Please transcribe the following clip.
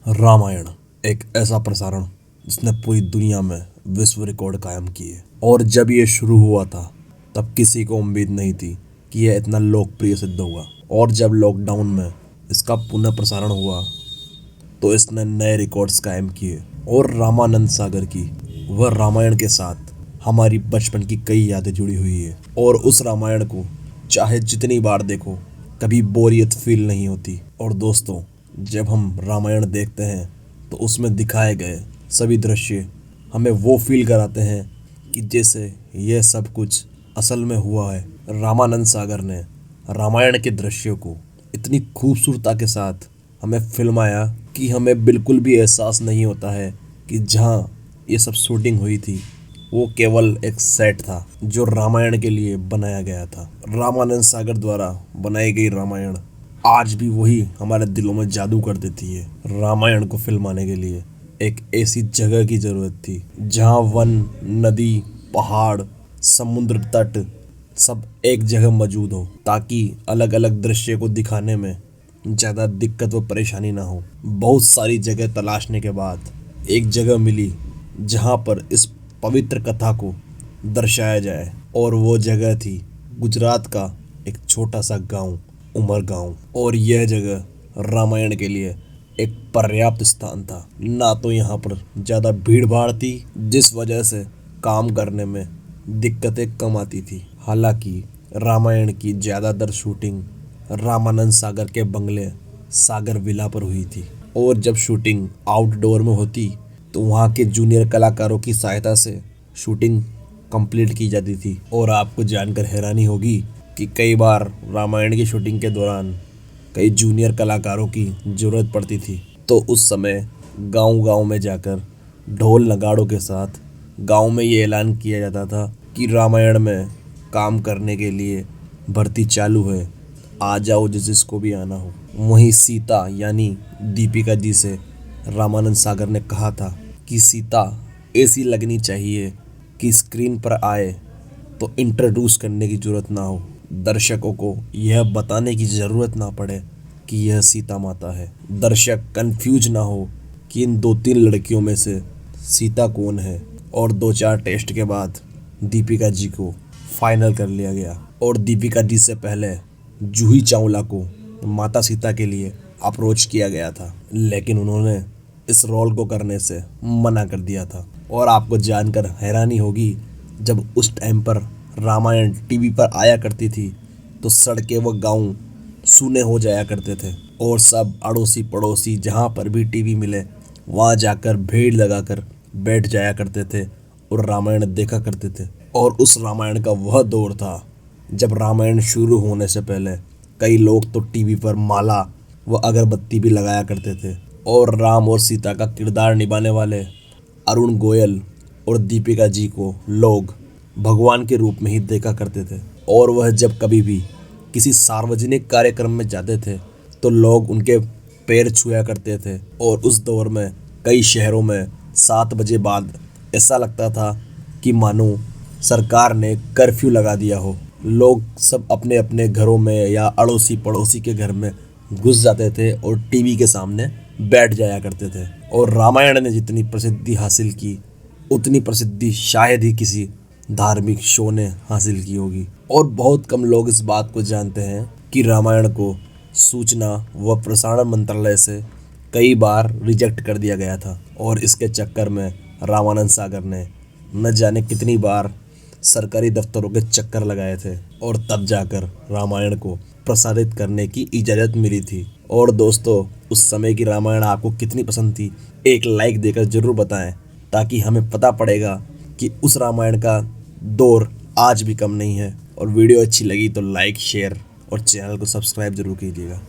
रामायण एक ऐसा प्रसारण जिसने पूरी दुनिया में विश्व रिकॉर्ड कायम किए। और जब ये शुरू हुआ था तब किसी को उम्मीद नहीं थी कि यह इतना लोकप्रिय सिद्ध होगा। और जब लॉकडाउन में इसका पुनः प्रसारण हुआ तो इसने नए रिकॉर्ड्स कायम किए। और रामानंद सागर की वह रामायण के साथ हमारी बचपन की कई यादें जुड़ी हुई है। और उस रामायण को चाहे जितनी बार देखो कभी बोरियत फील नहीं होती। और दोस्तों, जब हम रामायण देखते हैं तो उसमें दिखाए गए सभी दृश्य हमें वो फील कराते हैं कि जैसे यह सब कुछ असल में हुआ है। रामानंद सागर ने रामायण के दृश्यों को इतनी खूबसूरता के साथ हमें फिल्माया कि हमें बिल्कुल भी एहसास नहीं होता है कि जहाँ ये सब शूटिंग हुई थी वो केवल एक सेट था जो रामायण के लिए बनाया गया था। रामानंद सागर द्वारा बनाई गई रामायण आज भी वही हमारे दिलों में जादू कर देती है। रामायण को फिल्माने के लिए एक ऐसी जगह की जरूरत थी जहाँ वन, नदी, पहाड़, समुद्र तट सब एक जगह मौजूद हो ताकि अलग अलग दृश्य को दिखाने में ज़्यादा दिक्कत व परेशानी ना हो। बहुत सारी जगह तलाशने के बाद एक जगह मिली जहाँ पर इस पवित्र कथा को दर्शाया जाए। और वो जगह थी गुजरात का एक छोटा सा गांव, उमरगांव। और यह जगह रामायण के लिए एक पर्याप्त स्थान था। ना तो यहाँ पर ज़्यादा भीड़ भाड़ थी जिस वजह से काम करने में दिक्कतें कम आती थी। हालांकि रामायण की ज़्यादातर शूटिंग रामानंद सागर के बंगले सागर विला पर हुई थी। और जब शूटिंग आउटडोर में होती तो वहाँ के जूनियर कलाकारों की सहायता से शूटिंग कंप्लीट की जाती थी। और आपको जानकर हैरानी होगी कि कई बार रामायण की शूटिंग के दौरान कई जूनियर कलाकारों की ज़रूरत पड़ती थी। तो उस समय गांव-गांव में जाकर ढोल नगाड़ों के साथ गांव में ये ऐलान किया जाता था कि रामायण में काम करने के लिए भर्ती चालू है, आ जाओ जिसको भी आना हो। वहीं सीता यानी दीपिका जी से रामानंद सागर ने कहा था कि सीता ऐसी लगनी चाहिए कि स्क्रीन पर आए तो इंट्रोड्यूस करने की ज़रूरत ना हो, दर्शकों को यह बताने की ज़रूरत ना पड़े कि यह सीता माता है। दर्शक कंफ्यूज ना हो कि इन दो तीन लड़कियों में से सीता कौन है। और दो चार टेस्ट के बाद दीपिका जी को फाइनल कर लिया गया। और दीपिका जी से पहले जूही चावला को माता सीता के लिए अप्रोच किया गया था, लेकिन उन्होंने इस रोल को करने से मना कर दिया था। और आपको जानकर हैरानी होगी, जब उस टाइम पर रामायण टीवी पर आया करती थी तो सड़कें व गांव सूने हो जाया करते थे। और सब अड़ोसी पड़ोसी जहां पर भी टीवी मिले वहां जाकर भीड़ लगाकर बैठ जाया करते थे और रामायण देखा करते थे। और उस रामायण का वह दौर था जब रामायण शुरू होने से पहले कई लोग तो टीवी पर माला व अगरबत्ती भी लगाया करते थे। और राम और सीता का किरदार निभाने वाले अरुण गोयल और दीपिका जी को लोग भगवान के रूप में ही देखा करते थे। और वह जब कभी भी किसी सार्वजनिक कार्यक्रम में जाते थे तो लोग उनके पैर छुआ करते थे। और उस दौर में कई शहरों में 7 बजे बाद ऐसा लगता था कि मानो सरकार ने कर्फ्यू लगा दिया हो। लोग सब अपने अपने घरों में या अड़ोसी पड़ोसी के घर में घुस जाते थे और टीवी के सामने बैठ जाया करते थे। और रामायण ने जितनी प्रसिद्धि हासिल की उतनी प्रसिद्धि शायद ही किसी धार्मिक शो ने हासिल की होगी। और बहुत कम लोग इस बात को जानते हैं कि रामायण को सूचना व प्रसारण मंत्रालय से कई बार रिजेक्ट कर दिया गया था। और इसके चक्कर में रामानंद सागर ने न जाने कितनी बार सरकारी दफ्तरों के चक्कर लगाए थे और तब जाकर रामायण को प्रसारित करने की इजाज़त मिली थी। और दोस्तों, उस समय की रामायण आपको कितनी पसंद थी, एक लाइक देकर ज़रूर बताएं ताकि हमें पता पड़ेगा कि उस रामायण का दौर आज भी कम नहीं है। और वीडियो अच्छी लगी तो लाइक, शेयर और चैनल को सब्सक्राइब ज़रूर कीजिएगा।